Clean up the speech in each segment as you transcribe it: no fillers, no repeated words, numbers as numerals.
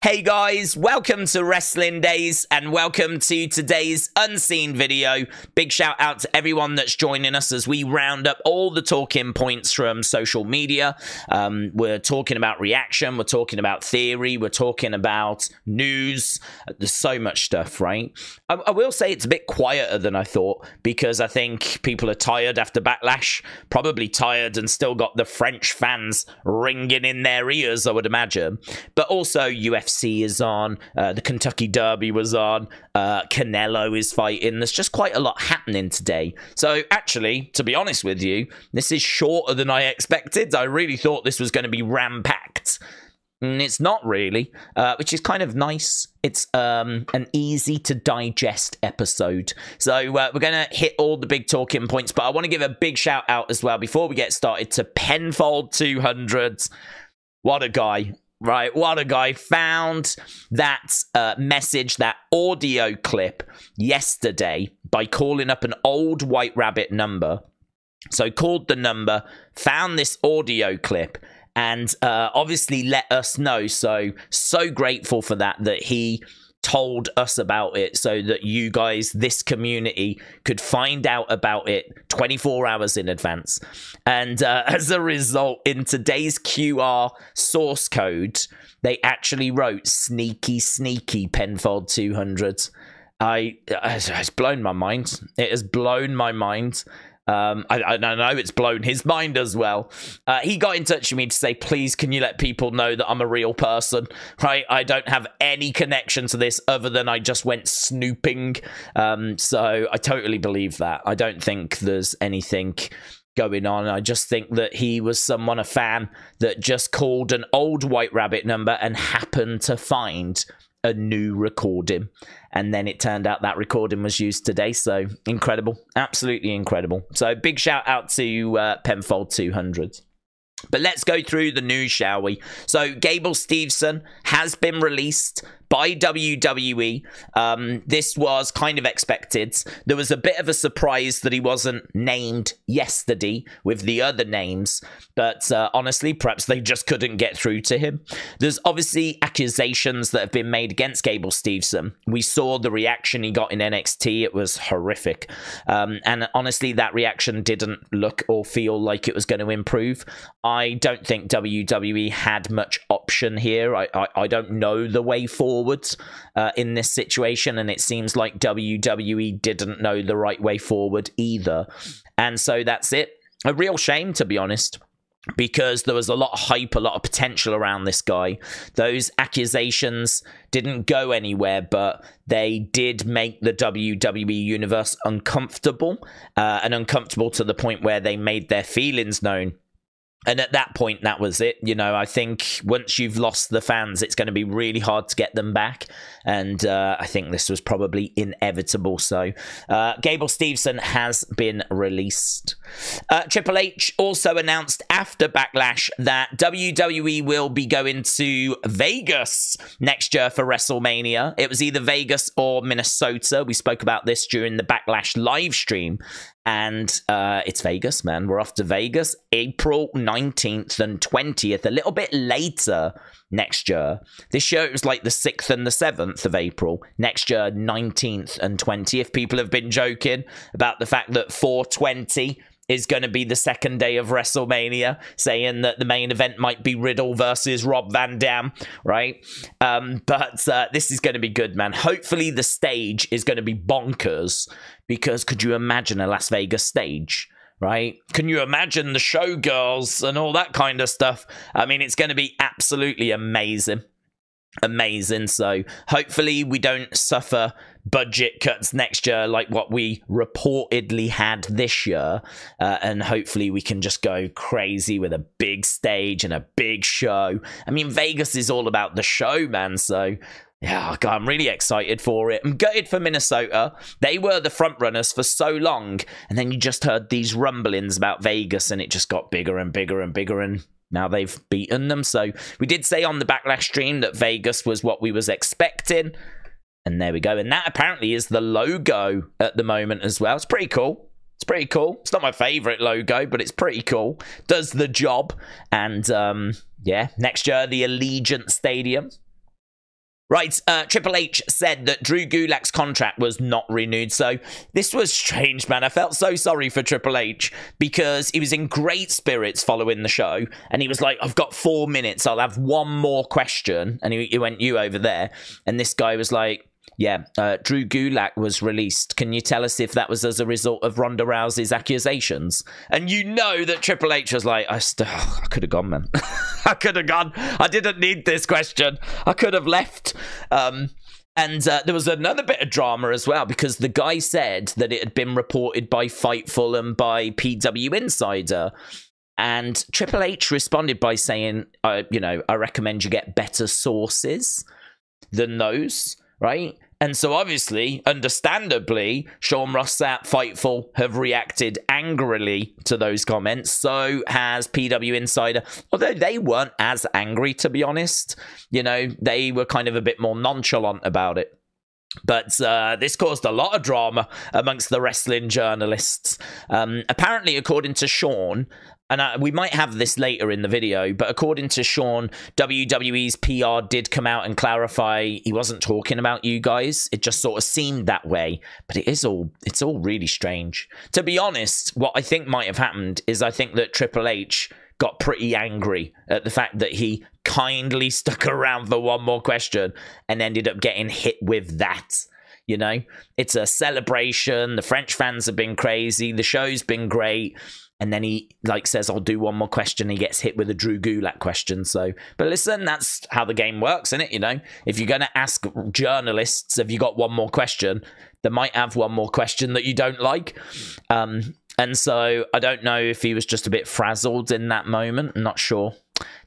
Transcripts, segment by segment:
Hey guys, welcome to Wrestling Days and welcome to today's unseen video. Big shout out to everyone that's joining us as we round up all the talking points from social media. We're talking about reaction, we're talking about theory, we're talking about news. There's so much stuff, right? I will say it's a bit quieter than I thought because I think people are tired after Backlash, probably tired and still got the French fans ringing in their ears, I would imagine. But also UFC is on, the Kentucky Derby was on, Canelo is fighting. There's just quite a lot happening today. So actually, to be honest with you, this is shorter than I expected. I really thought this was going to be ram-packed. And it's not really, which is kind of nice. It's an easy to digest episode. So we're going to hit all the big talking points, but I want to give a big shout out as well before we get started to Penfold 200. What a guy. Right, what a guy. Found that message, that audio clip yesterday by calling up an old White Rabbit number. So called the number, found this audio clip, and obviously let us know. So grateful for that he told us about it so that you guys, this community, could find out about it 24 hours in advance. And as a result, in today's QR source code, they actually wrote sneaky, sneaky Penfold 200. It's blown my mind. It has blown my mind. I know it's blown his mind as well. He got in touch with me to say, please, can you let people know that I'm a real person, right? I don't have any connection to this other than I just went snooping. So I totally believe that. I don't think there's anything going on. I just think that he was a fan that just called an old White Rabbit number and happened to find a new recording, and then it turned out that recording was used today. So incredible, absolutely incredible. So big shout out to Penfold 200. But let's go through the news, shall we? So Gable Steveson has been released by WWE. This was kind of expected. There was a bit of a surprise that he wasn't named yesterday with the other names, but honestly, perhaps they just couldn't get through to him. There's obviously accusations that have been made against Gable Steveson. We saw the reaction he got in NXT. It was horrific. And honestly, that reaction didn't look or feel like it was going to improve. I don't think WWE had much option here. I don't know the way forward in this situation, and it seems like WWE didn't know the right way forward either. And so that's it. A real shame, to be honest, because there was a lot of hype, a lot of potential around this guy. Those accusations didn't go anywhere, but they did make the WWE universe uncomfortable, and uncomfortable to the point where they made their feelings known. And at that point, that was it. You know, I think once you've lost the fans, it's going to be really hard to get them back. And I think this was probably inevitable. So Gable Steveson has been released. Triple H also announced after Backlash that WWE will be going to Vegas next year for WrestleMania. It was either Vegas or Minnesota. We spoke about this during the Backlash live stream. And it's Vegas, man. We're off to Vegas, April 19th and 20th, a little bit later next year. This year, it was like the 6th and the 7th of April. Next year, 19th and 20th. People have been joking about the fact that 420 is going to be the second day of WrestleMania, saying that the main event might be Riddle versus Rob Van Dam, right? But this is going to be good, man. Hopefully the stage is going to be bonkers, because could you imagine a Las Vegas stage, right? Can you imagine the showgirls and all that kind of stuff? I mean, it's going to be absolutely amazing. Amazing. So hopefully we don't suffer budget cuts next year like what we reportedly had this year, and hopefully we can just go crazy with a big stage and a big show. I mean, Vegas is all about the show, man. So yeah, God, I'm really excited for it. I'm gutted for Minnesota. They were the front runners for so long, and then you just heard these rumblings about Vegas, and it just got bigger and bigger and bigger, and now they've beaten them. So we did say on the Backlash stream that Vegas was what we was expecting. And there we go. And that apparently is the logo at the moment as well. It's pretty cool. It's pretty cool. It's not my favorite logo, but it's pretty cool. Does the job. And yeah, next year, the Allegiant Stadium. Right, Triple H said that Drew Gulak's contract was not renewed. So this was strange, man. I felt so sorry for Triple H because he was in great spirits following the show. And he was like, I've got 4 minutes. I'll have one more question. And he went, you over there. And this guy was like, yeah, Drew Gulak was released. Can you tell us if that was as a result of Ronda Rousey's accusations? And you know that Triple H was like, I could have gone, man. I could have gone. I didn't need this question. I could have left. And there was another bit of drama as well, because the guy said that it had been reported by Fightful and by PW Insider. And Triple H responded by saying, I recommend you get better sources than those. Right? And so obviously, understandably, Sean Rossap, Fightful have reacted angrily to those comments. So has PW Insider, although they weren't as angry, to be honest. They were kind of a bit more nonchalant about it. But this caused a lot of drama amongst the wrestling journalists. Apparently, according to Sean, and we might have this later in the video, but according to Sean, WWE's PR did come out and clarify he wasn't talking about you guys. It just sort of seemed that way, but it's all really strange. To be honest, what I think might have happened is I think that Triple H got pretty angry at the fact that he kindly stuck around for one more question and ended up getting hit with that. It's a celebration. The French fans have been crazy. The show's been great. And then he says, I'll do one more question. He gets hit with a Drew Gulak question. But listen, that's how the game works, isn't it? If you're going to ask journalists, have you got one more question? They might have one more question that you don't like. And so I don't know if he was just a bit frazzled in that moment. I'm not sure.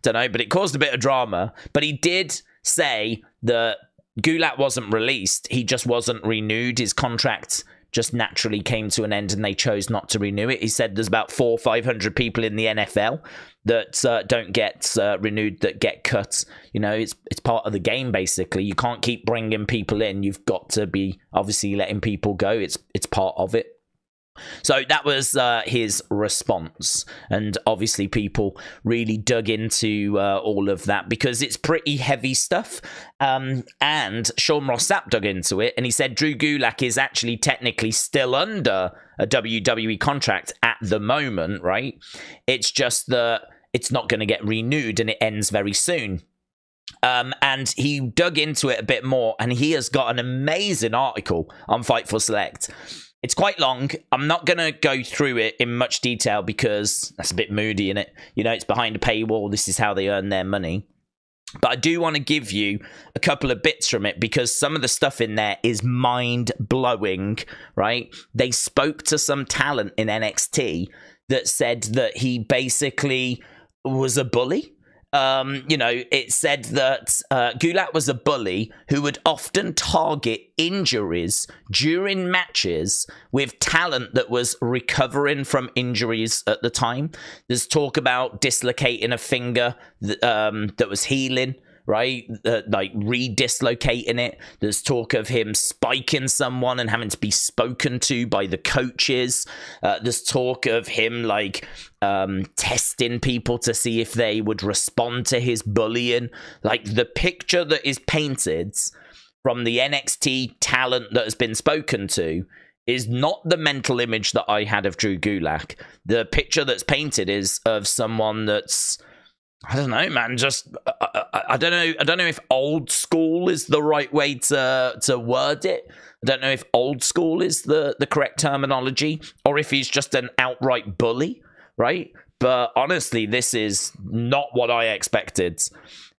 Don't know, but it caused a bit of drama. But he did say that Gulak wasn't released. He just wasn't renewed. His contract just naturally came to an end and they chose not to renew it. He said there's about 400 or 500 people in the NFL that don't get renewed, that get cut. It's part of the game, basically. You can't keep bringing people in. You've got to be obviously letting people go. It's part of it. So that was his response, and obviously people really dug into all of that because it's pretty heavy stuff, and Sean Rossap dug into it, and he said Drew Gulak is actually technically still under a WWE contract at the moment, right? It's just that it's not going to get renewed and it ends very soon. And he dug into it a bit more, and he has got an amazing article on Fightful Select. It's quite long. I'm not going to go through it in much detail because that's a bit moody, innit? It's behind a paywall. This is how they earn their money. But I do want to give you a couple of bits from it because some of the stuff in there is mind-blowing, right? They spoke to some talent in NXT that said that he basically was a bully. It said that Gulak was a bully who would often target injuries during matches with talent that was recovering from injuries at the time. There's talk about dislocating a finger that was healing, right? Redislocating it. There's talk of him spiking someone and having to be spoken to by the coaches. There's talk of him testing people to see if they would respond to his bullying. The picture that is painted from the NXT talent that has been spoken to is not the mental image that I had of Drew Gulak. The picture that's painted is of someone that's, I don't know, man, just I don't know if old school is the right way to word it. I don't know if old school is the correct terminology, or if he's just an outright bully, right? But honestly, this is not what I expected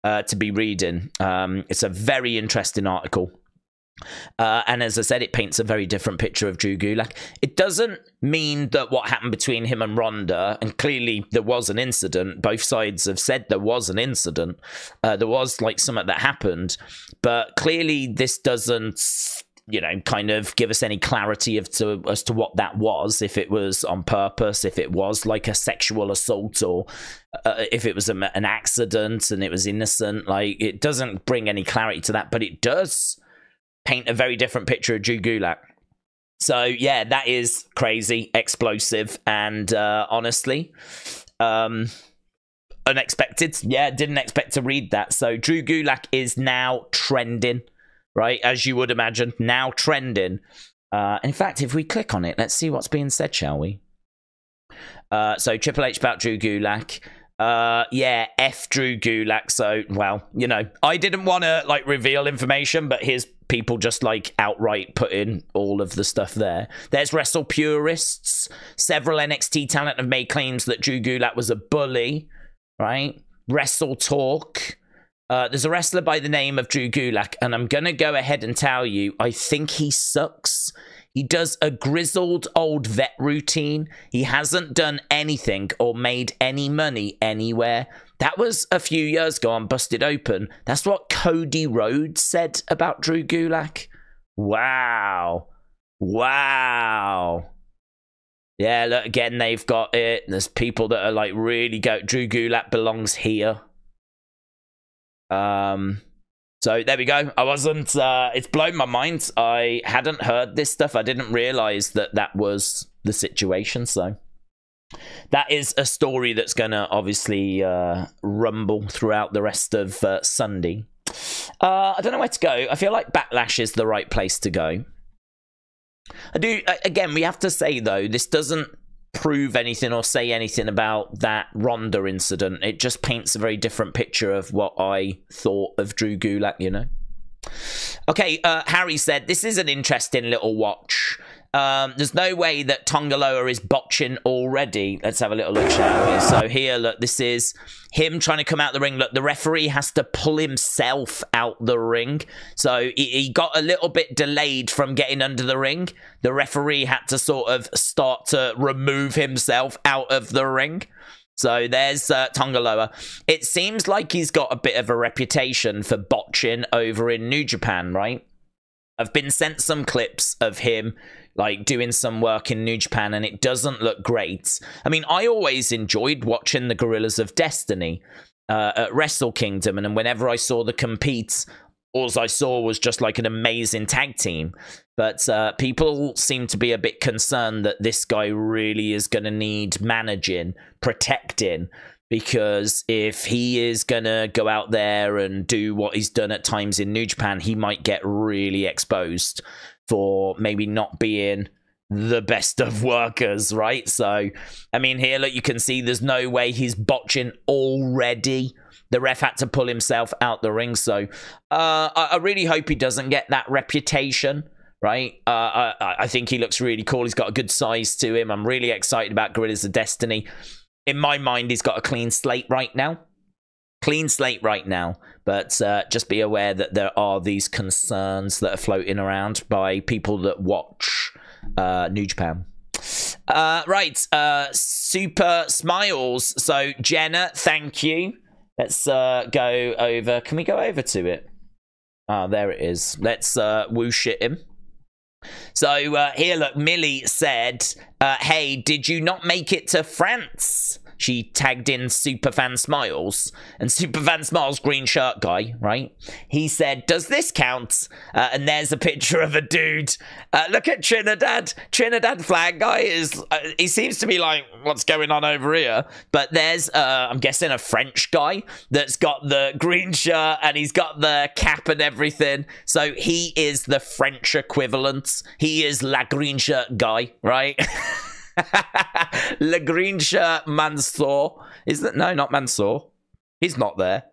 to be reading. It's a very interesting article. And as I said, it paints a very different picture of Drew Gulak. It doesn't mean that what happened between him and Ronda, and clearly there was an incident, both sides have said there was an incident, there was something that happened, but clearly this doesn't, kind of give us any clarity as to what that was, if it was on purpose, if it was a sexual assault, or if it was an accident and it was innocent. It doesn't bring any clarity to that, but it does paint a very different picture of Drew Gulak. So yeah, that is crazy, explosive, and honestly, unexpected. Yeah, didn't expect to read that. So Drew Gulak is now trending, right? As you would imagine, now trending. In fact, if we click on it, let's see what's being said, shall we? So Triple H about Drew Gulak. Yeah, F Drew Gulak. So, well, you know, I didn't want to like reveal information, but here's people just like outright put in all of the stuff there. There's Wrestle Purists. Several NXT talent have made claims that Drew Gulak was a bully, right? Wrestle Talk. There's a wrestler by the name of Drew Gulak, and I'm going to go ahead and tell you, I think he sucks. He does a grizzled old vet routine. He hasn't done anything or made any money anywhere. That was a few years ago on Busted Open. That's what Cody Rhodes said about Drew Gulak. Wow. Wow. Yeah, look, again, they've got it. There's people that are like really Drew Gulak belongs here. So there we go. I wasn't, it's blown my mind. I hadn't heard this stuff. I didn't realize that that was the situation. So that is a story that's going to obviously rumble throughout the rest of Sunday. I don't know where to go. I feel like Backlash is the right place to go. I do, again, we have to say though, this doesn't prove anything or say anything about that Ronda incident. It just paints a very different picture of what I thought of Drew Gulak, you know. Okay, Harry said, this is an interesting little watch. There's no way that Tanga Loa is botching already. Let's have a little look, shall we? So here, look, this is him trying to come out the ring. Look, the referee has to pull himself out the ring. So he got a little bit delayed from getting under the ring. The referee had to sort of start to remove himself out of the ring. So there's Tanga Loa. It seems like he's got a bit of a reputation for botching over in New Japan, right? I've been sent some clips of him like doing some work in New Japan, and it doesn't look great. I mean, I always enjoyed watching the Gorillas of Destiny at Wrestle Kingdom, and whenever I saw the compete, all I saw was just like an amazing tag team. But people seem to be a bit concerned that this guy really is going to need managing, protecting, because if he is going to go out there and do what he's done at times in New Japan, he might get really exposed for maybe not being the best of workers, right? So, I mean, here, look, you can see there's no way he's botching already. The ref had to pull himself out the ring. So, I really hope he doesn't get that reputation, right? I think he looks really cool. He's got a good size to him. I'm really excited about Gorillas of Destiny. In my mind, he's got a clean slate right now. Clean slate right now. But just be aware that there are these concerns that are floating around by people that watch New Japan. Right. Super Smiles. So, Jenna, thank you. Let's go over. Can we go over to it? Ah, there it is. Let's whoosh it him. So here, look, Millie said, hey, did you not make it to France? She tagged in Superfan Smiles, and Superfan Smiles, green shirt guy, right? He said, does this count? And there's a picture of a dude. Look at Trinidad. Trinidad flag guy is, he seems to be like, what's going on over here? But there's, I'm guessing, a French guy that's got the green shirt and he's got the cap and everything. So he is the French equivalent. He is La Green Shirt guy, right? Le Green Shirt Mansour. Is that? No, not Mansour. He's not there.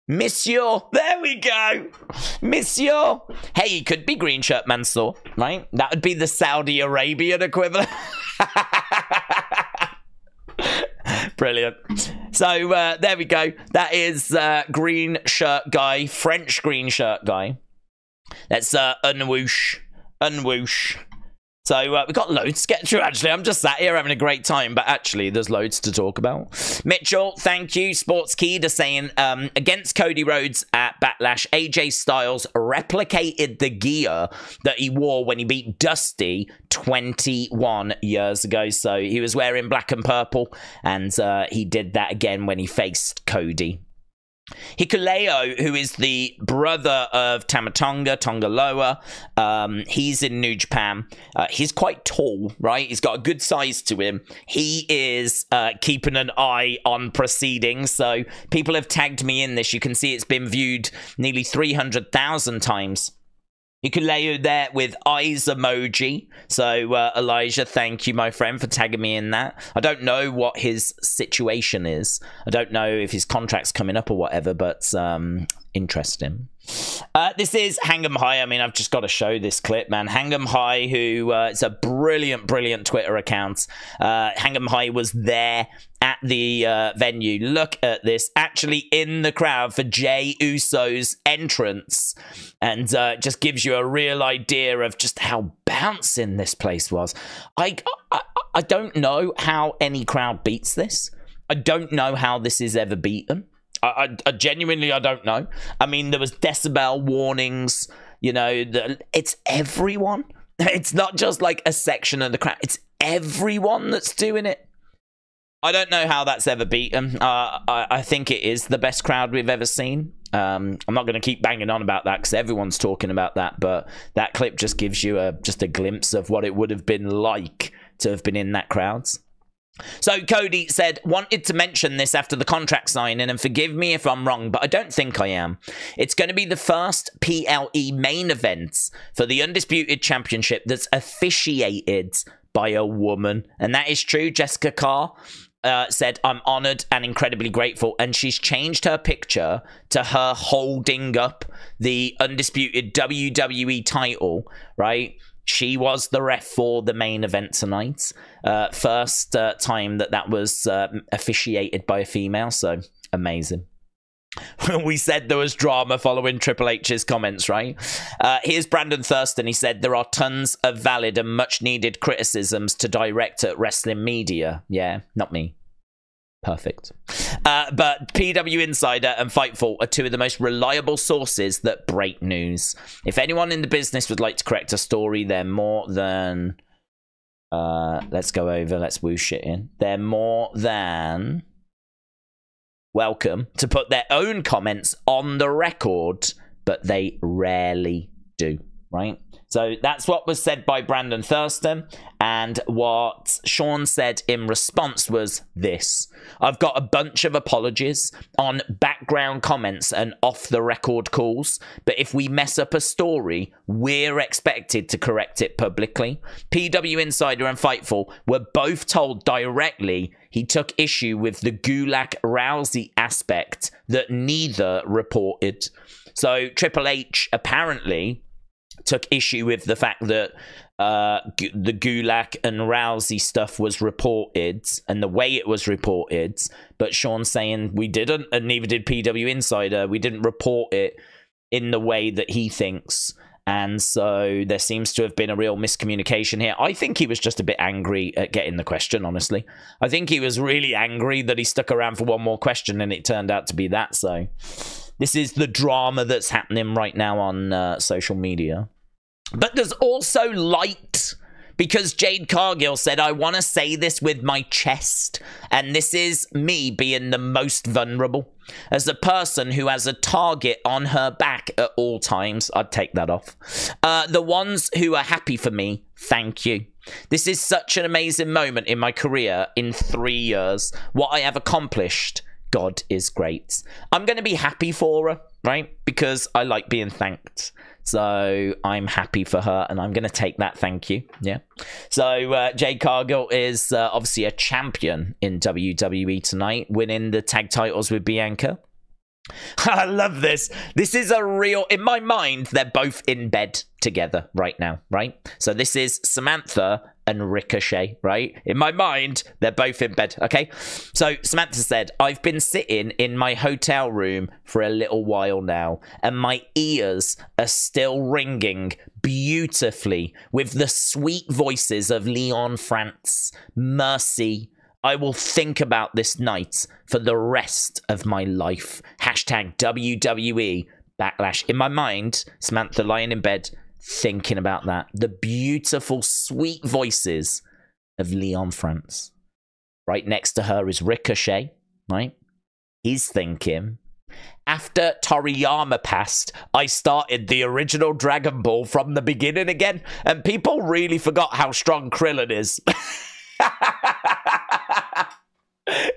Monsieur. There we go. Monsieur. Hey, he could be Green Shirt Mansour, right? That would be the Saudi Arabian equivalent. Brilliant. So, there we go. That is Green Shirt Guy. French Green Shirt Guy. Let's unwhoosh. Unwhoosh. So we've got loads to get through, actually. I'm just sat here having a great time, but actually there's loads to talk about. Mitchell, thank you. Sports Key saying, against Cody Rhodes at Backlash, AJ Styles replicated the gear that he wore when he beat Dusty 21 years ago. So he was wearing black and purple, and he did that again when he faced Cody. Hikuleo, who is the brother of Tanga Loa, he's in New Japan. He's quite tall, right? He's got a good size to him. He is keeping an eye on proceedings. So people have tagged me in this. You can see it's been viewed nearly 300,000 times. Hikuleo there with eyes emoji. So, Elijah, thank you, my friend, for tagging me in that. I don't know what his situation is. I don't know if his contract's coming up or whatever, but interesting. This is Hang'em High. I mean, I've just got to show this clip, man. Hang'em High, who it's a brilliant Twitter account. Hang'em High was there at the venue. Look at this, actually in the crowd for Jey Uso's entrance, and just gives you a real idea of just how bouncing this place was. I don't know how any crowd beats this. I don't know how this is ever beaten. I genuinely, I don't know. I mean, there was decibel warnings, you know, it's everyone. It's not just like a section of the crowd. It's everyone that's doing it. I don't know how that's ever beaten. I think it is the best crowd we've ever seen. I'm not going to keep banging on about that because everyone's talking about that, but that clip just gives you just a glimpse of what it would have been like to have been in that crowd. So Cody said, wanted to mention this after the contract signing, and forgive me if I'm wrong, but I don't think I am. It's going to be the first PLE main event for the Undisputed Championship that's officiated by a woman. And that is true. Jessica Carr said, I'm honored and incredibly grateful. And she's changed her picture to her holding up the Undisputed WWE title, right? She was the ref for the main event tonight. First time that was officiated by a female, so amazing. We said there was drama following Triple H's comments, right? Here's Brandon Thurston. He said, there are tons of valid and much needed criticisms to direct at Wrestlemania. Yeah, not me. Perfect. But PW Insider and Fightful are two of the most reliable sources that break news. If anyone in the business would like to correct a story, they're more than... let's go over, let's whoosh it in. They're more than welcome to put their own comments on the record, but they rarely do, right? So that's what was said by Brandon Thurston, and what Sean said in response was this. I've got a bunch of apologies on background comments and off-the-record calls, but if we mess up a story, we're expected to correct it publicly. PW Insider and Fightful were both told directly he took issue with the Gulak Rousey aspect that neither reported. So Triple H apparently took issue with the fact that the Gulak and Rousey stuff was reported and the way it was reported, but Sean's saying we didn't, and neither did PW Insider. We didn't report it in the way that he thinks, and so there seems to have been a real miscommunication here. I think he was just a bit angry at getting the question, honestly. I think he was really angry that he stuck around for one more question and it turned out to be that. So this is the drama that's happening right now on social media. But there's also light, because Jade Cargill said, I want to say this with my chest, and this is me being the most vulnerable. As a person who has a target on her back at all times, I'd take that off. The ones who are happy for me, thank you. This is such an amazing moment in my career in 3 years. What I have accomplished, God is great. I'm going to be happy for her, right? Because I like being thanked. So I'm happy for her, and I'm going to take that thank you. Yeah. So Jade Cargill is obviously a champion in WWE tonight, winning the tag titles with Bianca. I love this. This is a real... In my mind, they're both in bed together right now, right? So this is Samantha and Ricochet, right? In my mind, they're both in bed, okay? So Samantha said, I've been sitting in my hotel room for a little while now, and my ears are still ringing beautifully with the sweet voices of Leon France. Mercy. I will think about this night for the rest of my life. Hashtag WWE Backlash. In my mind, Samantha lying in bed, thinking about that. The beautiful, sweet voices of Leon France. Right next to her is Ricochet, right? He's thinking. After Toriyama passed, I started the original Dragon Ball from the beginning again, and people really forgot how strong Krillin is.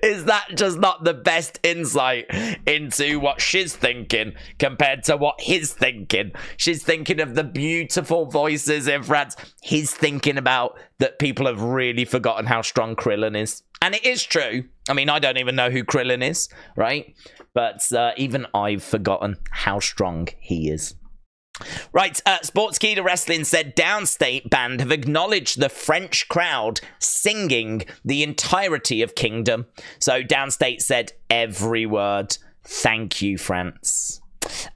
Is that just not the best insight into what she's thinking compared to what he's thinking? She's thinking of the beautiful voices in France. He's thinking about that people have really forgotten how strong Krillin is. And it is true. I mean, I don't even know who Krillin is, right? But even I've forgotten how strong he is. Right, Sportskeeda to Wrestling said Downstait band have acknowledged the French crowd singing the entirety of Kingdom. So Downstait said every word. Thank you, France.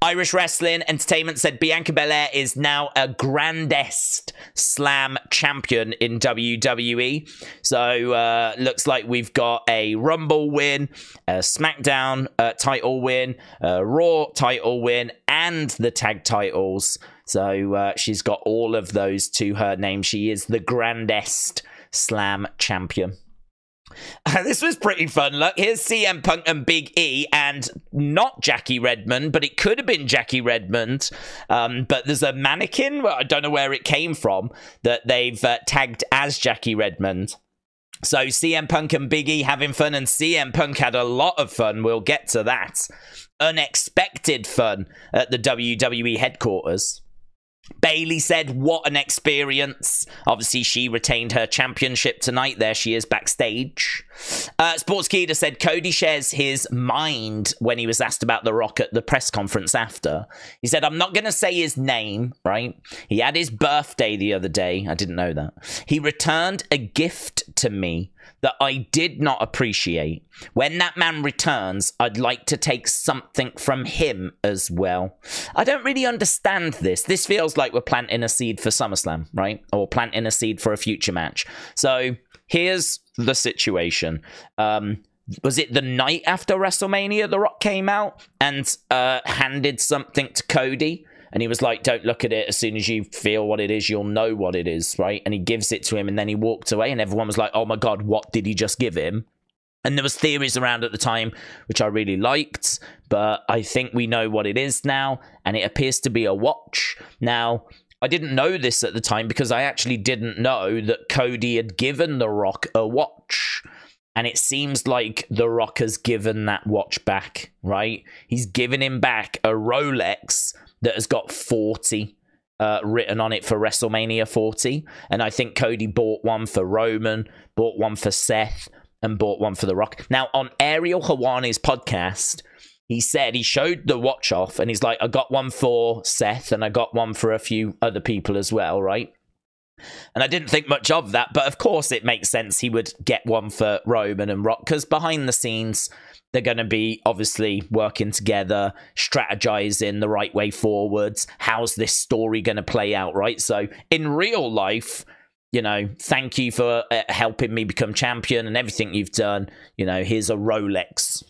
Irish Wrestling Entertainment said Bianca Belair is now a Grandest Slam champion in WWE. So looks like we've got a Rumble win, a SmackDown title win, a Raw title win, and the tag titles. So she's got all of those to her name. She is the Grandest Slam champion. This was pretty fun. Look, here's CM Punk and Big E, and not Jackie Redmond, but it could have been Jackie Redmond. But there's a mannequin, well, I don't know where it came from, that they've tagged as Jackie Redmond. So CM Punk and Big E having fun, and CM Punk had a lot of fun. We'll get to that. Unexpected fun at the WWE Headquarters. Bayley said, what an experience. Obviously, she retained her championship tonight. There she is backstage. Sportskeeda said Cody shares his mind when he was asked about The Rock at the press conference after. He said, I'm not going to say his name, right? He had his birthday the other day. I didn't know that. He returned a gift to me that I did not appreciate. When that man returns, I'd like to take something from him as well. I don't really understand this. This feels like we're planting a seed for SummerSlam, right? Or planting a seed for a future match. So here's the situation. Was it the night after WrestleMania The Rock came out and handed something to Cody? And he was like, don't look at it. As soon as you feel what it is, you'll know what it is, right? And he gives it to him, and then he walked away, and everyone was like, oh my God, what did he just give him? And there was theories around at the time, which I really liked, but I think we know what it is now, and it appears to be a watch. Now, I didn't know this at the time because I actually didn't know that Cody had given The Rock a watch. And it seems like The Rock has given that watch back, right? He's given him back a Rolex that has got 40 written on it for WrestleMania 40. And I think Cody bought one for Roman, bought one for Seth, and bought one for The Rock. Now, on Ariel Helwani's podcast, he said he showed the watch off, and he's like, I got one for Seth, and I got one for a few other people as well, right? And I didn't think much of that, but of course it makes sense he would get one for Roman and Rock, because behind the scenes, they're going to be obviously working together, strategizing the right way forwards. How's this story going to play out, right? So in real life, you know, thank you for helping me become champion and everything you've done. You know, here's a Rolex.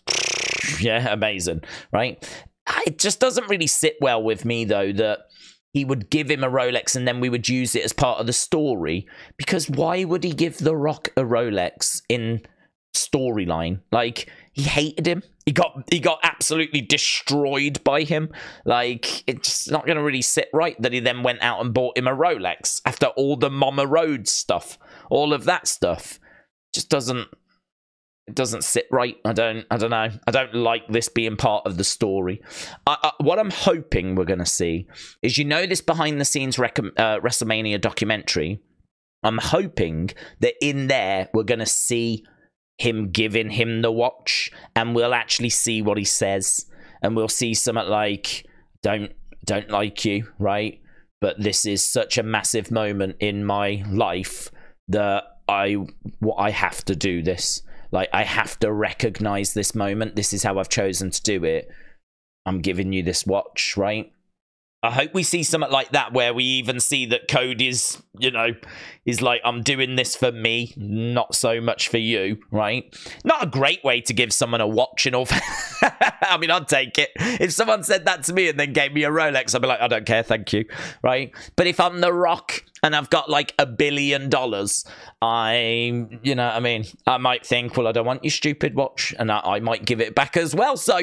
Yeah, amazing, right? It just doesn't really sit well with me, though, that he would give him a Rolex and then we would use it as part of the story. Because why would he give The Rock a Rolex in storyline? Like, he hated him. He got absolutely destroyed by him. Like, it's not going to really sit right that he then went out and bought him a Rolex after all the Mama Road stuff, all of that stuff. Just doesn't sit right. I don't know. I don't like this being part of the story. What I'm hoping we're going to see is, you know, this behind the scenes WrestleMania documentary. I'm hoping that in there we're going to see him giving him the watch, and we'll actually see what he says, and we'll see something like, don't like you, right? But this is such a massive moment in my life that I have to do this. Like, I have to recognize this moment. This is how I've chosen to do it. I'm giving you this watch, right? I hope we see something like that, where we even see that Cody's, you know, is like, I'm doing this for me, not so much for you, right? Not a great way to give someone a watch and all. I mean, I'd take it. If someone said that to me and then gave me a Rolex, I'd be like, I don't care, thank you, right? But if I'm The Rock and I've got like $1 billion, you know what I mean, I might think, well, I don't want your stupid watch, and I might give it back as well. So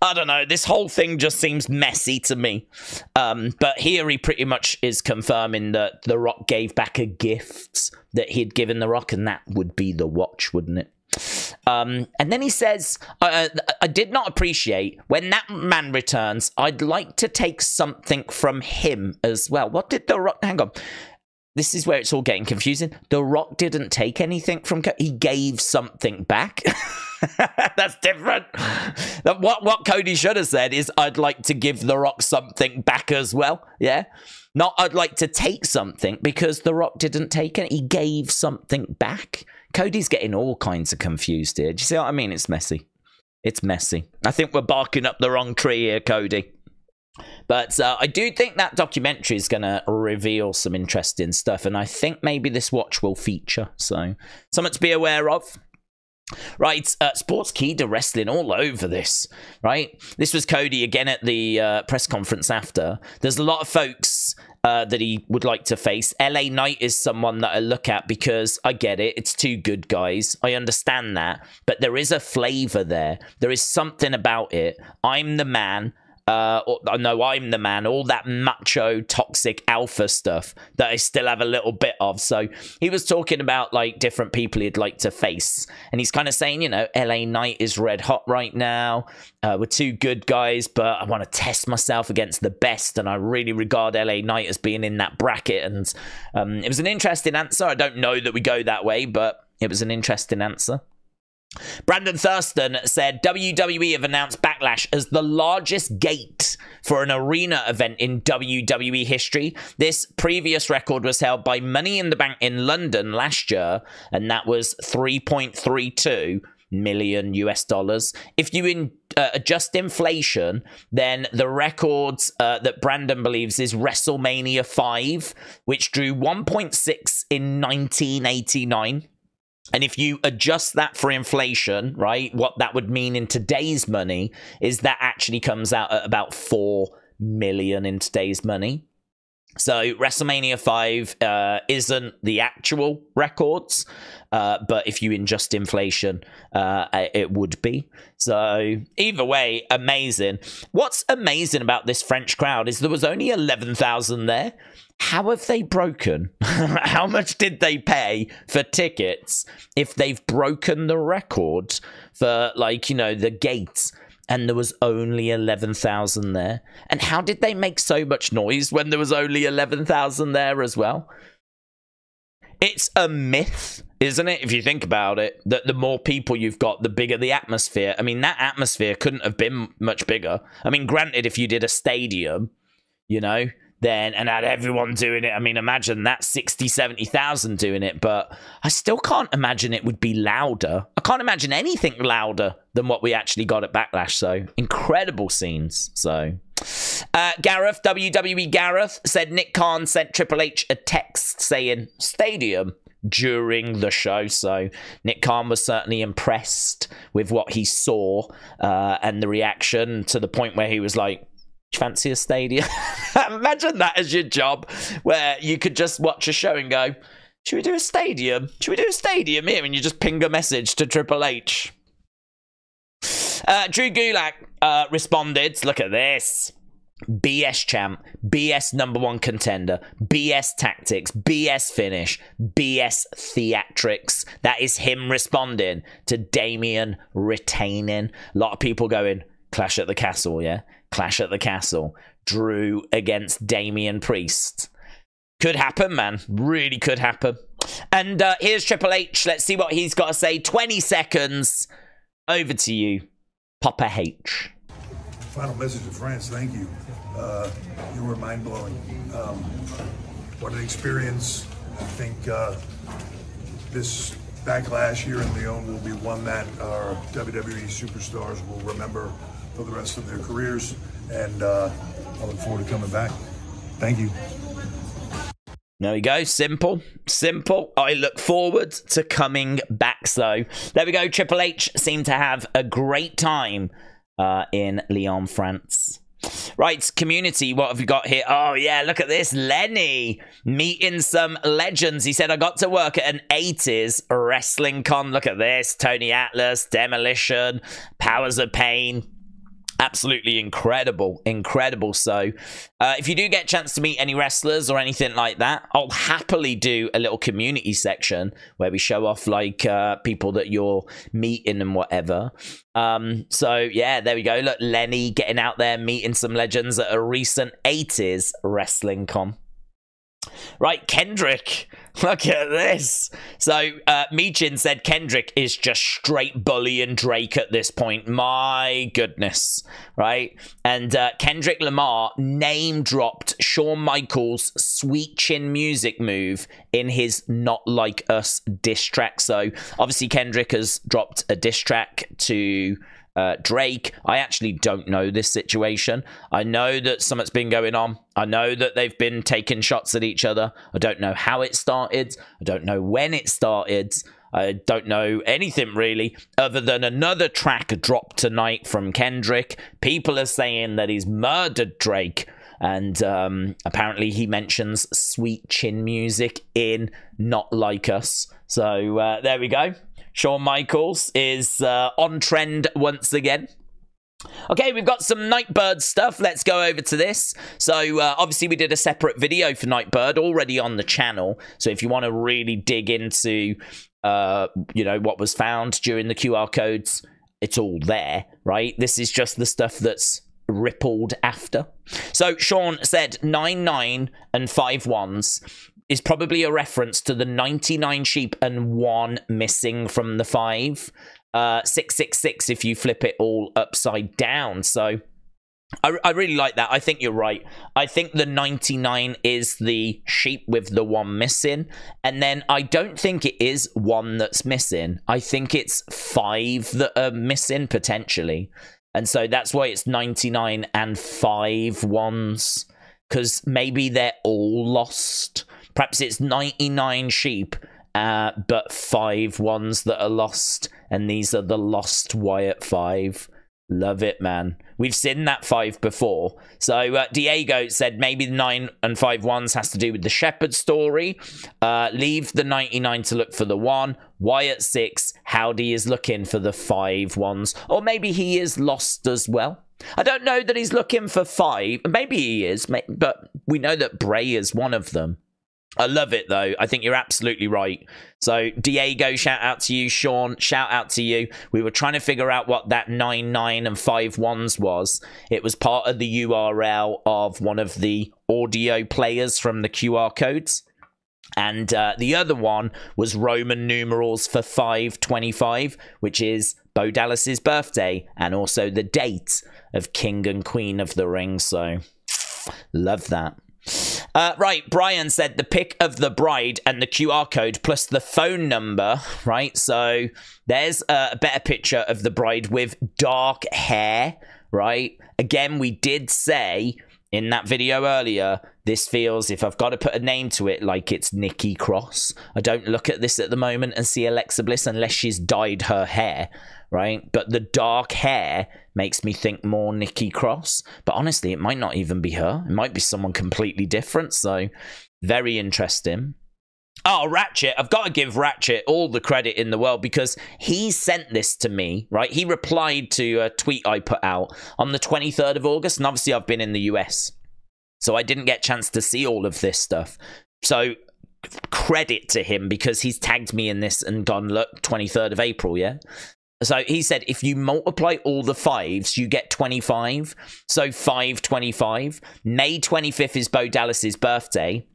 I don't know, this whole thing just seems messy to me. But here he pretty much is confirming that The Rock gave back a gift that he'd given The Rock, and that would be the watch, wouldn't it? And then he says, I did not appreciate when that man returns, I'd like to take something from him as well. What did The Rock, hang on, this is where it's all getting confusing. The Rock didn't take anything from he gave something back. That's different. What Cody should have said is, I'd like to give The Rock something back as well. Yeah, not I'd like to take something, because The Rock didn't take it, he gave something back. Cody's getting all kinds of confused here. Do you see what I mean? It's messy. It's messy. I think we're barking up the wrong tree here, Cody. But I do think that documentary is going to reveal some interesting stuff, and I think maybe this watch will feature. So, something to be aware of. Right, Sportskeeda wrestling all over this, right? This was Cody again at the press conference after. There's a lot of folks that he would like to face. LA Knight is someone that I look at, because I get it, it's two good guys. I understand that, but there is a flavor there. There is something about it. I'm the man. No, I'm the man, all that macho, toxic alpha stuff that I still have a little bit of. So he was talking about like different people he'd like to face. And he's kind of saying, you know, LA Knight is red hot right now. We're two good guys, but I want to test myself against the best. And I really regard LA Knight as being in that bracket. And it was an interesting answer. I don't know that we go that way, but it was an interesting answer. Brandon Thurston said, WWE have announced Backlash as the largest gate for an arena event in WWE history. This previous record was held by Money in the Bank in London last year, and that was $3.32 million US. If you adjust inflation, then the record that Brandon believes is WrestleMania 5, which drew 1.6 in 1989. And if you adjust that for inflation, right, what that would mean in today's money is that actually comes out at about 4 million in today's money. So WrestleMania 5 isn't the actual records, but if you adjust inflation, it would be. So either way, amazing. What's amazing about this French crowd is there was only 11,000 there. How have they broken? How much did they pay for tickets if they've broken the record for, like, you know, the gates? And there was only 11,000 there. And how did they make so much noise when there was only 11,000 there as well? It's a myth, isn't it, if you think about it, that the more people you've got, the bigger the atmosphere. I mean, that atmosphere couldn't have been much bigger. I mean, granted, if you did a stadium, you know, then, and had everyone doing it, I mean, imagine that 60, 70,000 doing it, but I still can't imagine it would be louder. I can't imagine anything louder than what we actually got at Backlash, so incredible scenes. So Gareth, WWE Gareth, said Nick Khan sent Triple H a text saying stadium during the show. So Nick Khan was certainly impressed with what he saw and the reaction, to the point where he was like, fancy a stadium? Imagine that as your job, where you could just watch a show and go, should we do a stadium? Should we do a stadium here? And you just ping a message to Triple H. Drew Gulak responded, look at this. BS champ, BS #1 contender, BS tactics, BS finish, BS theatrics. That is him responding to Damian retaining. A lot of people going, Clash at the Castle, yeah? Clash at the Castle. Drew against Damian Priest. Could happen, man. Really could happen. And here's Triple H. Let's see what he's got to say. 20 seconds. Over to you, Papa H. Final message to France. Thank you. You were mind-blowing. What an experience. I think this Backlash here in Lyon will be one that our WWE superstars will remember for the rest of their careers, and I look forward to coming back. Thank you. There we go. Simple. Simple. I look forward to coming back. So there we go. Triple H seemed to have a great time in Lyon, France. Right, community, what have we got here? Oh, yeah, look at this. Lenny meeting some legends. He said, I got to work at an 80s wrestling con. Look at this. Tony Atlas, Demolition, Powers of Pain. Absolutely incredible. Incredible. So, if you do get a chance to meet any wrestlers or anything like that, I'll happily do a little community section where we show off, like, people that you're meeting and whatever. So, yeah, there we go. Look, Lenny getting out there, meeting some legends at a recent 80s wrestling con. Right, Kendrick. Look at this. So, Michin said Kendrick is just straight bullying Drake at this point. My goodness. Right? And Kendrick Lemar name-dropped Shawn Michaels' Sweet Chin music move in his Not Like Us diss track. So, obviously, Kendrick has dropped a diss track to Drake. I actually don't know this situation. I know that something's been going on. I know that they've been taking shots at each other. I don't know how it started. I don't know when it started. I don't know anything really other than another track dropped tonight from Kendrick. People are saying that he's murdered Drake, and apparently he mentions Sweet Chin music in Not Like Us. So there we go. Shawn Michaels is on trend once again. Okay, we've got some Nightbird stuff. Let's go over to this. So, obviously, we did a separate video for Nightbird already on the channel. So, if you want to really dig into, you know, what was found during the QR codes, it's all there, right? This is just the stuff that's rippled after. So, Sean said 9-9 and 5 1s. Is probably a reference to the 99 sheep and 1 missing from the 5. 666 if you flip it all upside down. So I really like that. I think you're right. I think the 99 is the sheep with the 1 missing. And then I don't think it is 1 that's missing. I think it's 5 that are missing potentially. And so that's why it's 99 and 5 1s. Because maybe they're all lost. Perhaps it's 99 sheep, but 5 1s that are lost. And these are the lost Wyatt 5. Love it, man. We've seen that 5 before. So Diego said maybe the 9 and 5 1s has to do with the Shepherd story. Leave the 99 to look for the 1. Wyatt 6. Howdy is looking for the 5 1s. Or maybe he is lost as well. I don't know that he's looking for 5. Maybe he is, but we know that Bray is one of them. I love it, though. I think you're absolutely right. So, Diego, shout out to you. Sean, shout out to you. We were trying to figure out what that 9-9 and 5 1s was. It was part of the URL of one of the audio players from the QR codes. And the other one was Roman numerals for 525, which is Bo Dallas's birthday and also the date of King and Queen of the Ring. So, love that. Right, Brian said the pic of the bride and the QR code plus the phone number, right? So there's a better picture of the bride with dark hair, right? Again, we did say in that video earlier, this feels, if I've got to put a name to it, like it's Nikki Cross. I don't look at this at the moment and see Alexa Bliss unless she's dyed her hair, right? But the dark hair makes me think more Nikki Cross. But honestly, it might not even be her. It might be someone completely different. So, very interesting. Oh, Ratchet. I've got to give Ratchet all the credit in the world because he sent this to me, right? He replied to a tweet I put out on the 23rd of August. And obviously, I've been in the US. So, I didn't get a chance to see all of this stuff. So, credit to him because he's tagged me in this and gone, look, 23rd of April, yeah? So he said, if you multiply all the 5s, you get 25. So 525. May 25th is Bo Dallas's birthday.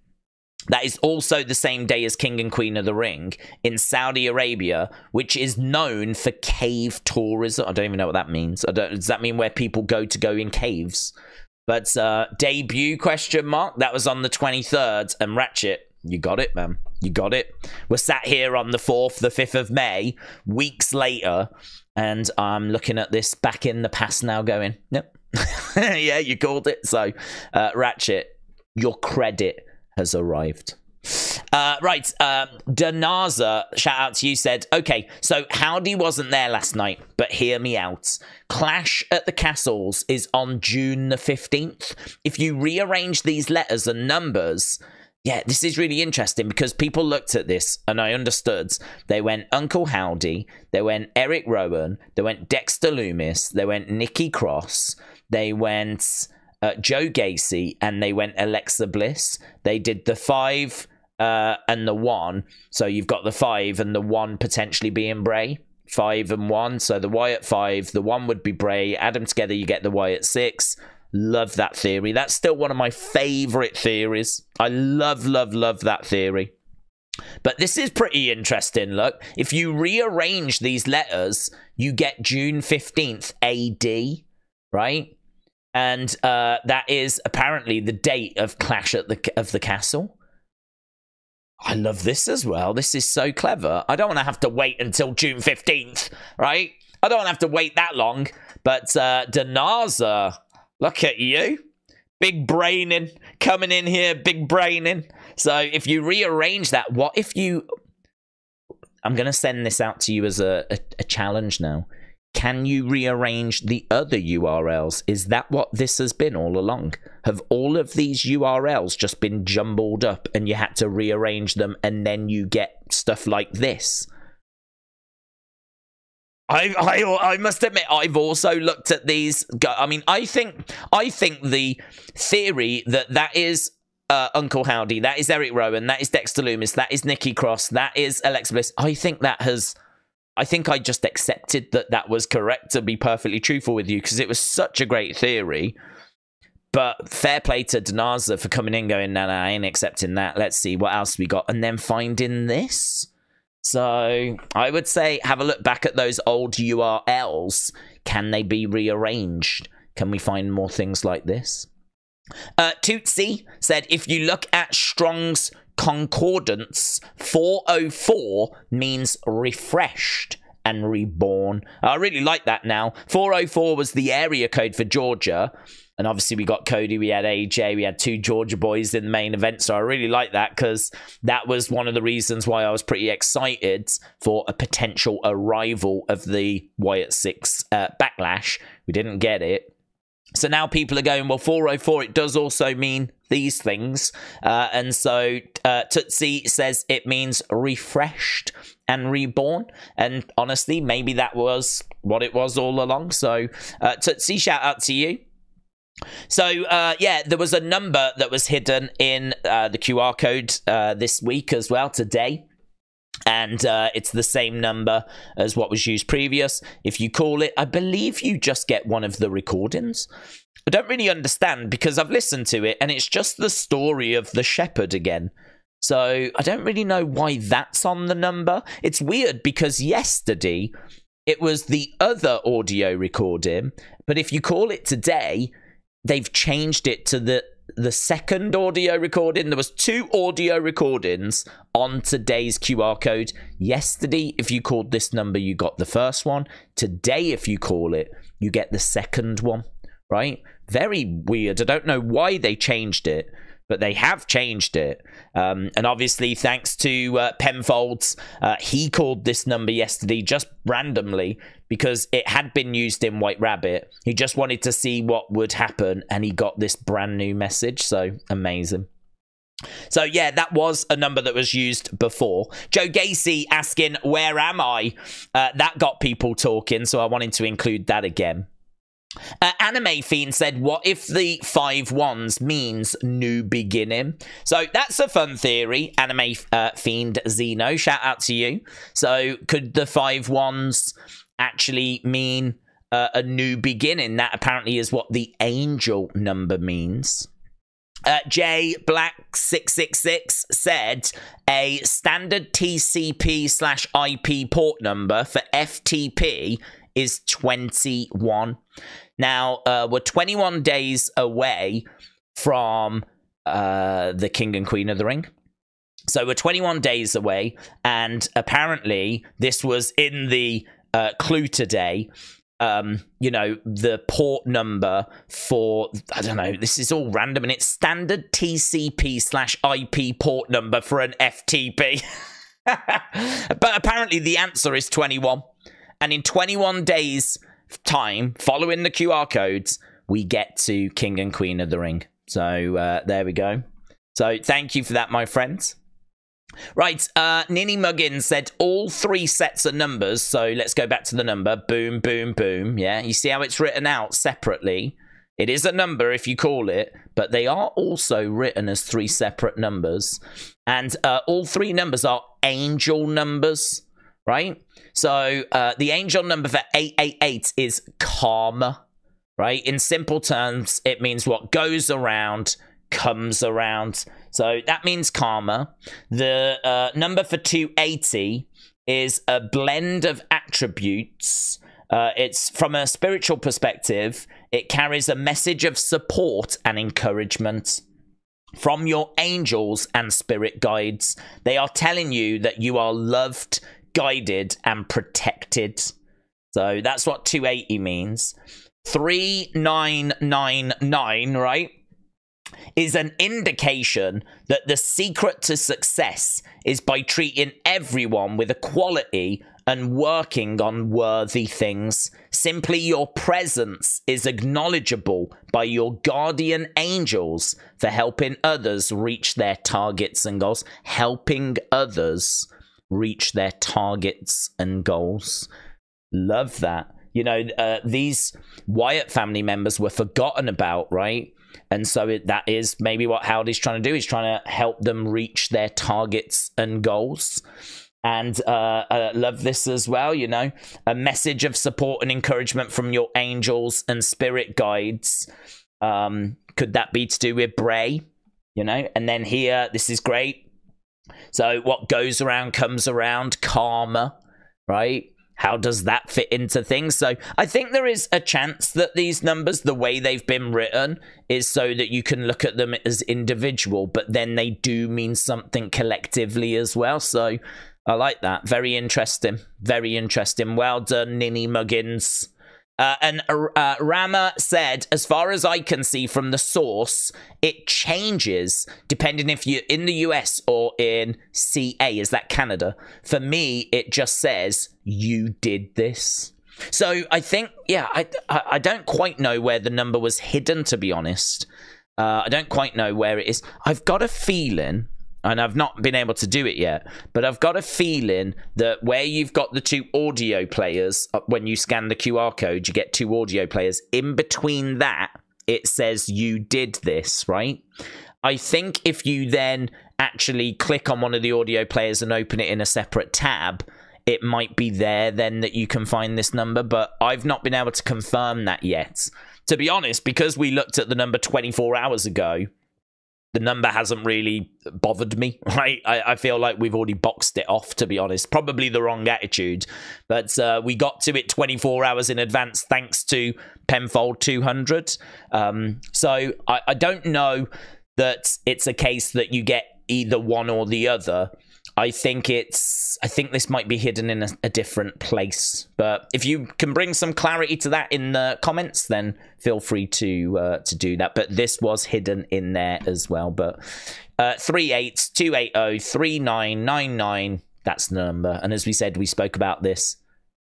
That is also the same day as King and Queen of the Ring in Saudi Arabia, which is known for cave tourism. I don't even know what that means. Does that mean where people go in caves? But debut question mark. That was on the 23rd. And Ratchet, you got it, man. You got it. We're sat here on the 4th, the 5th of May, weeks later, and I'm looking at this back in the past now going, yep. Yeah, you called it. So, Ratchet, your credit has arrived. Right, Danaza, shout out to you, said, okay, so Howdy wasn't there last night, but hear me out. Clash at the Castles is on June the 15th. If you rearrange these letters and numbers, yeah, this is really interesting because people looked at this and I understood. They went Uncle Howdy, they went Eric Rowan, they went Dexter Loomis, they went Nikki Cross, they went Joe Gacy, and they went Alexa Bliss. They did the 5 and the 1. So you've got the 5 and the 1 potentially being Bray. 5 and 1. So the Wyatt 5, the 1 would be Bray. Add them together, you get the Wyatt 6. Love that theory. That's still one of my favorite theories. I love that theory. But this is pretty interesting. Look, if you rearrange these letters, you get June 15th AD, right? And that is apparently the date of Clash at the Castle. I love this as well. This is so clever. I don't want to have to wait until June 15th, right? I don't want to have to wait that long. But Danaza, look at you. Big braining. Coming in here, big braining. So if you rearrange that, what if you... I'm going to send this out to you as a challenge now. Can you rearrange the other URLs? Is that what this has been all along? Have all of these URLs just been jumbled up and you had to rearrange them and then you get stuff like this? I must admit, I've also looked at these. I mean, I think the theory that is Uncle Howdy, that is Eric Rowan, that is Dexter Loomis, that is Nikki Cross, that is Alexa Bliss. I think I just accepted that was correct, to be perfectly truthful with you, because it was such a great theory. But fair play to Danaza for coming in going, no, I ain't accepting that. Let's see, what else we got? And then finding this. So I would say have a look back at those old URLs. Can they be rearranged? Can we find more things like this? Tootsie said, if you look at Strong's Concordance, 404 means refreshed and reborn. I really like that now. 404 was the area code for Georgia. And obviously we got Cody, we had AJ, we had 2 Georgia boys in the main event. So I really like that because that was one of the reasons why I was pretty excited for a potential arrival of the Wyatt 6 Backlash. We didn't get it. So now people are going, well, 404, it does also mean these things. And so Tootsie says it means refreshed and reborn. And honestly, maybe that was what it was all along. So Tootsie, shout out to you. So, yeah, there was a number that was hidden in the QR code this week as well, today. And it's the same number as what was used previous. If you call it, I believe you just get one of the recordings. I don't really understand because I've listened to it and it's just the story of the shepherd again. So I don't really know why that's on the number. It's weird because yesterday it was the other audio recording. But if you call it today, they've changed it to the second audio recording. There was 2 audio recordings on today's QR code. Yesterday, if you called this number, you got the first one. Today, if you call it, you get the second one, right? Very weird. I don't know why they changed it, but they have changed it. And obviously, thanks to Penfolds, he called this number yesterday just randomly because it had been used in White Rabbit. He just wanted to see what would happen, and he got this brand new message. So, amazing. So, yeah, that was a number that was used before. Joe Gacy asking, where am I? That got people talking, so I wanted to include that again. Anime Fiend said, what if the 5 ones means new beginning? So that's a fun theory. Anime Fiend Zeno, shout out to you. So could the 5 ones actually mean a new beginning? That apparently is what the angel number means. J Black 666 said a standard TCP/IP port number for FTP is 21. Now, we're 21 days away from the King and Queen of the Ring. So we're 21 days away, and apparently this was in the clue today. you know, the port number for, I don't know, this is all random, and it's standard TCP/IP port number for an FTP. But apparently the answer is 21. And in 21 days time, following the QR codes, we get to King and Queen of the Ring. So there we go. So thank you for that, my friends. Right, Ninny Muggins said all 3 sets of numbers. So let's go back to the number. Boom, boom, boom. Yeah, you see how it's written out separately? It is a number if you call it, but they are also written as 3 separate numbers. And all 3 numbers are angel numbers, right? So the angel number for 888 is karma, right? In simple terms, it means what goes around comes around. So that means karma. The number for 280 is a blend of attributes. It's from a spiritual perspective, it carries a message of support and encouragement from your angels and spirit guides. They are telling you that you are loved, guided, and protected. So that's what 280 means. 3999, right, is an indication that the secret to success is by treating everyone with equality and working on worthy things. Simply your presence is acknowledgeable by your guardian angels for helping others reach their targets and goals. Helping others reach their targets and goals. Love that. You know, these Wyatt family members were forgotten about, right? And so that is maybe what Howdy's trying to do. He's trying to help them reach their targets and goals. And I love this as well, you know. A message of support and encouragement from your angels and spirit guides. Could that be to do with Bray? You know, and then here, this is great. So what goes around comes around, karma, right? How does that fit into things? So I think there is a chance that these numbers, the way they've been written, is so that you can look at them as individual, but then they do mean something collectively as well. So I like that. Very interesting. Very interesting. Well done, Ninny Muggins. And Rama said, as far as I can see from the source, it changes depending if you're in the US or in CA. Is that Canada? For me, it just says, you did this. So I think, yeah, I don't quite know where the number was hidden, to be honest. I don't quite know where it is. I've got a feeling, and I've not been able to do it yet, but I've got a feeling that where you've got the 2 audio players, when you scan the QR code, you get 2 audio players. In between that, it says you did this, right? I think if you then actually click on one of the audio players and open it in a separate tab, it might be there then that you can find this number, but I've not been able to confirm that yet. To be honest, because we looked at the number 24 hours ago, the number hasn't really bothered me, right? I feel like we've already boxed it off, to be honest. Probably the wrong attitude. But we got to it 24 hours in advance thanks to Penfold 200. So I don't know that it's a case that you get either one or the other. I think this might be hidden in a different place. But if you can bring some clarity to that in the comments, then feel free to do that. But this was hidden in there as well. But 382803999, that's the number. And as we said, we spoke about this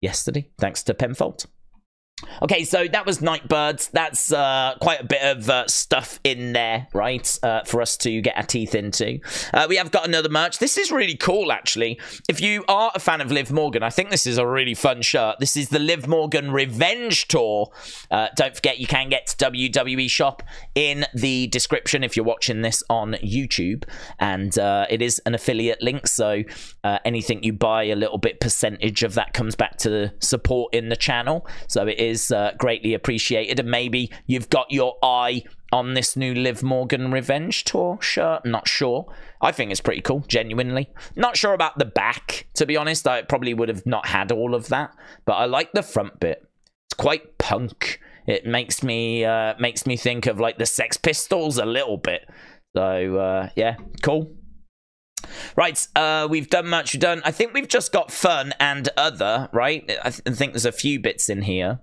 yesterday, thanks to Penfold. Okay, so that was Nightbirds. That's quite a bit of stuff in there, right, for us to get our teeth into. We have got another merch. This is really cool, actually. If you are a fan of Liv Morgan, I think this is a really fun shirt. This is the Liv Morgan Revenge Tour. Don't forget, you can get to WWE Shop in the description if you're watching this on YouTube. And it is an affiliate link, so anything you buy, a little bit percentage of that comes back to supporting the channel. So it is greatly appreciated, and maybe you've got your eye on this new Liv Morgan Revenge Tour shirt. Not sure. I think it's pretty cool, genuinely. Not sure about the back, to be honest. I probably would have not had all of that, but I like the front bit. It's quite punk. It makes me think of like the Sex Pistols a little bit. So yeah, cool. Right, we've done much. We've done. I think we've just got fun and other. Right, I think there's a few bits in here.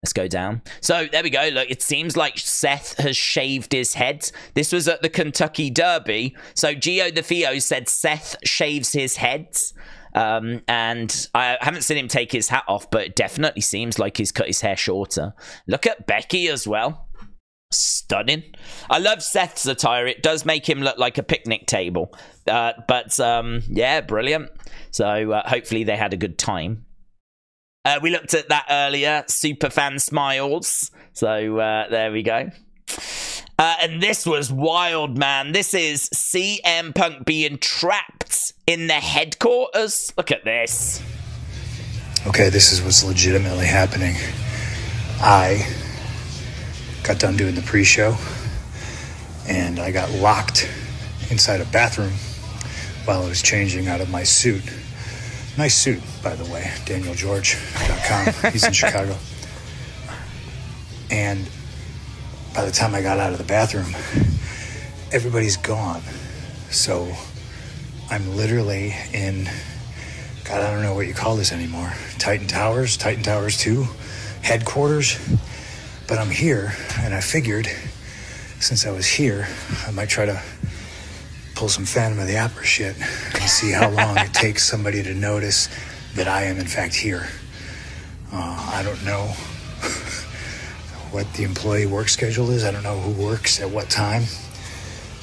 Let's go down. So there we go. Look, it seems like Seth has shaved his head. This was at the Kentucky Derby. So Gio the Theo said Seth shaves his head. And I haven't seen him take his hat off, but it definitely seems like he's cut his hair shorter. Look at Becky as well. Stunning. I love Seth's attire. It does make him look like a picnic table. Yeah, brilliant. So hopefully they had a good time. We looked at that earlier. Superfan smiles. So there we go. And this was wild, man. This is CM Punk being trapped in the headquarters. Look at this. Okay, this is what's legitimately happening. I got done doing the pre-show, and I got locked inside a bathroom while I was changing out of my suit. Nice suit, by the way, DanielGeorge.com. He's in Chicago. And by the time I got out of the bathroom, everybody's gone. So I'm literally in, God, I don't know what you call this anymore. Titan Towers 2, headquarters. But I'm here, and I figured since I was here, I might try to pull some Phantom of the Opera shit and see how long it takes somebody to notice that I am in fact here. I don't know what the employee work schedule is. I don't know who works at what time.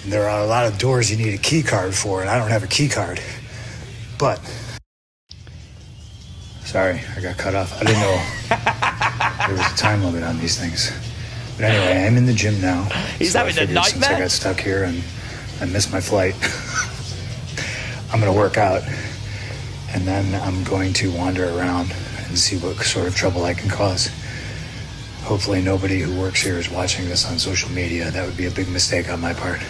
And there are a lot of doors you need a key card for, and I don't have a key card. But sorry, I got cut off. I didn't know there was a time limit on these things. But anyway, I'm in the gym now. He's having a nightmare. Since I got stuck here and I missed my flight, I'm going to work out, and then I'm going to wander around and see what sort of trouble I can cause. Hopefully nobody who works here is watching this on social media. That would be a big mistake on my part.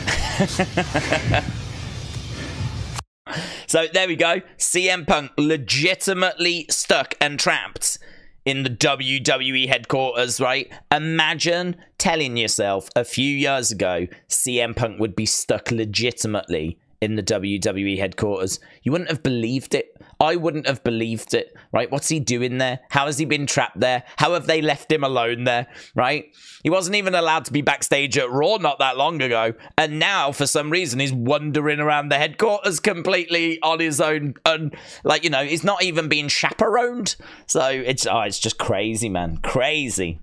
So there we go. CM Punk legitimately stuck and trapped in the WWE headquarters, right? Imagine telling yourself a few years ago CM Punk would be stuck legitimately in the WWE headquarters. You wouldn't have believed it. I wouldn't have believed it, right? What's he doing there? How has he been trapped there? How have they left him alone there, right? He wasn't even allowed to be backstage at Raw not that long ago. And now, for some reason, he's wandering around the headquarters completely on his own. And, like, you know, he's not even being chaperoned. So it's just crazy, man. Crazy.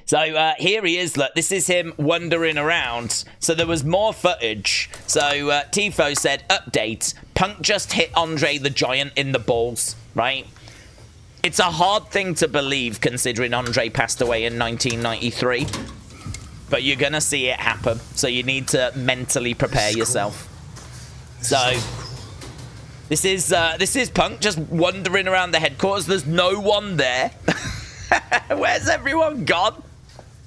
So here he is. Look, this is him wandering around. So there was more footage. So Tifo said, update, Punk just hit Andre the Giant in the balls, right? It's a hard thing to believe considering Andre passed away in 1993. But you're going to see it happen. So you need to mentally prepare yourself. So this is Punk just wandering around the headquarters. There's no one there. Where's everyone gone?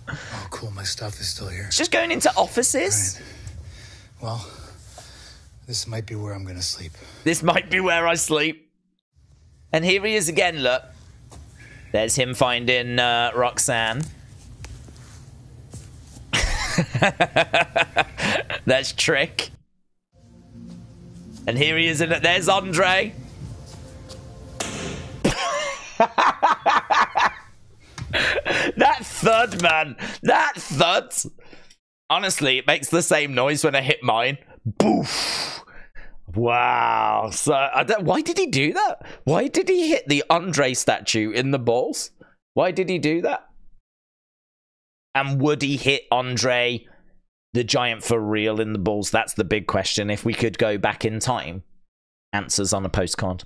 Oh, cool. My stuff is still here. It's just going into offices. Right. Well, this might be where I'm going to sleep. This might be where I sleep. And here he is again, look. There's him finding Roxanne. That's Trick. And here he is in it. There's Andre. That thud, man. That thud. Honestly, it makes the same noise when I hit mine. Boof. Wow. So, why did he do that? Why did he hit the Andre statue in the balls? Why did he do that? And would he hit Andre the Giant for real in the balls? That's the big question. If we could go back in time. Answers on a postcard.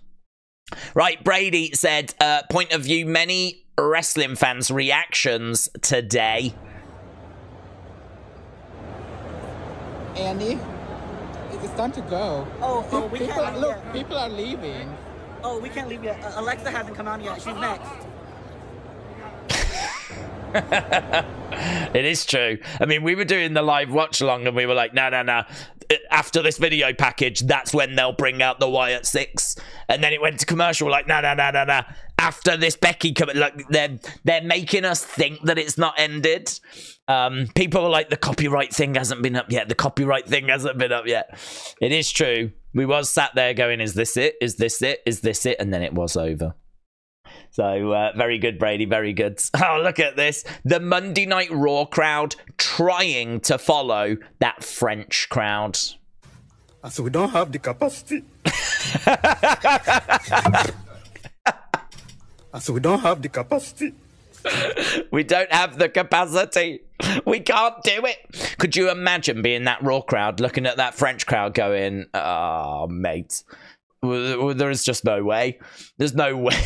Right, Brady said, point of view, many wrestling fans' reactions today. Andy, it's time to go. Oh, we people, can't. Look, people are leaving. Oh, we can't leave yet. Alexa hasn't come out yet. She's next. It is true. I mean, we were doing the live watch along and we were like, no. After this video package, that's when they'll bring out the Wyatt 6. And then it went to commercial. We're like, no. After this Becky, like, they're making us think that it's not ended. People are like, the copyright thing hasn't been up yet. The copyright thing hasn't been up yet. It is true. We was sat there going, is this it? Is this it? Is this it? And then it was over. So very good, Brady. Very good. Oh, look at this. The Monday Night Raw crowd trying to follow that French crowd. So we don't have the capacity. So we don't have the capacity. We don't have the capacity. We can't do it. Could you imagine being that Raw crowd, looking at that French crowd going, oh, mate, there is just no way. There's no way.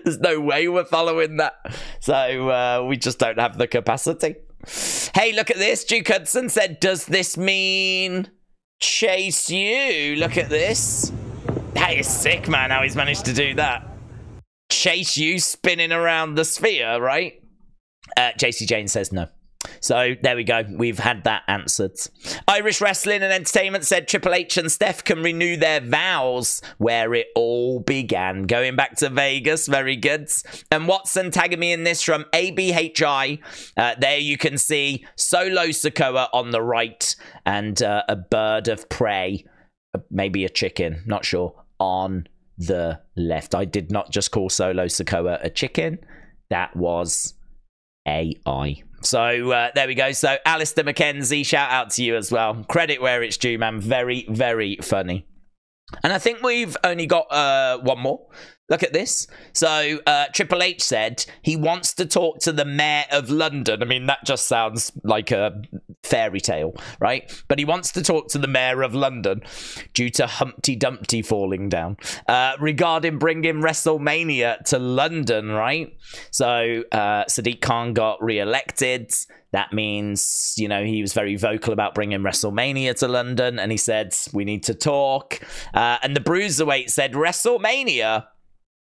There's no way we're following that. So we just don't have the capacity. Hey, look at this. Duke Hudson said, does this mean chase you? Look at this. That is sick, man, how he's managed to do that. Chase you spinning around the sphere, right? Jacy Jayne says no. So there we go. We've had that answered. Irish Wrestling and Entertainment said Triple H and Steph can renew their vows where it all began. Going back to Vegas. Very good. And Watson tagging me in this from ABHI. There you can see Solo Sikoa on the right and a bird of prey. Maybe a chicken. Not sure. On the left. I did not just call Solo Sikoa a chicken. That was AI. So there we go. So Alistair McKenzie, shout out to you as well. Credit where it's due, man. Very, very funny. And I think we've only got one more. Look at this. So Triple H said he wants to talk to the Mayor of London. I mean, that just sounds like a fairy tale, right? But he wants to talk to the Mayor of London due to Humpty Dumpty falling down regarding bringing WrestleMania to London, right? So Sadiq Khan got re-elected. That means, you know, he was very vocal about bringing WrestleMania to London. And he said, we need to talk. And the Bruiserweight said, WrestleMania...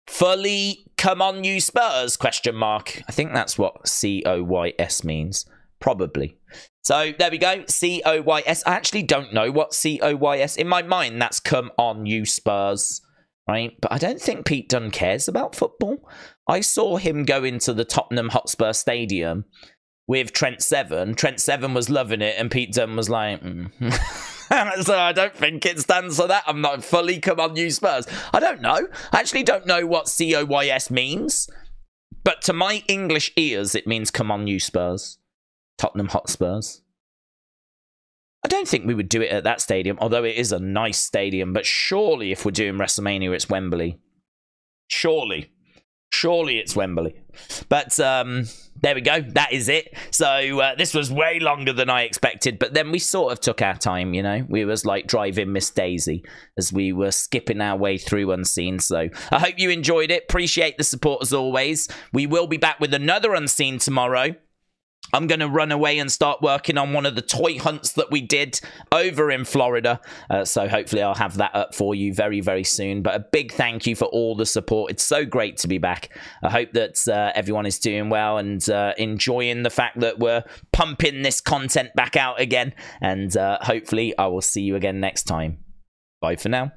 fully come on you Spurs, question mark. I think that's what COYS means. Probably. So there we go. COYS. I actually don't know what COYS. In my mind, that's come on you Spurs. Right? But I don't think Pete Dunne cares about football. I saw him go into the Tottenham Hotspur Stadium with Trent Seven. Trent Seven was loving it and Pete Dunne was like... So I don't think it stands for that. I'm not fully come on you Spurs. I don't know. I actually don't know what COYS means. But to my English ears, it means come on you Spurs. Tottenham Hotspurs. I don't think we would do it at that stadium, although it is a nice stadium. But surely if we're doing WrestleMania, it's Wembley. Surely. Surely it's Wembley. But there we go. That is it. So this was way longer than I expected. But then we sort of took our time, you know. We was like driving Miss Daisy as we were skipping our way through Unseen. So I hope you enjoyed it. Appreciate the support as always. We will be back with another Unseen tomorrow. I'm going to run away and start working on one of the toy hunts that we did over in Florida. So hopefully I'll have that up for you very, very soon. But a big thank you for all the support. It's so great to be back. I hope that everyone is doing well and enjoying the fact that we're pumping this content back out again. And hopefully I will see you again next time. Bye for now.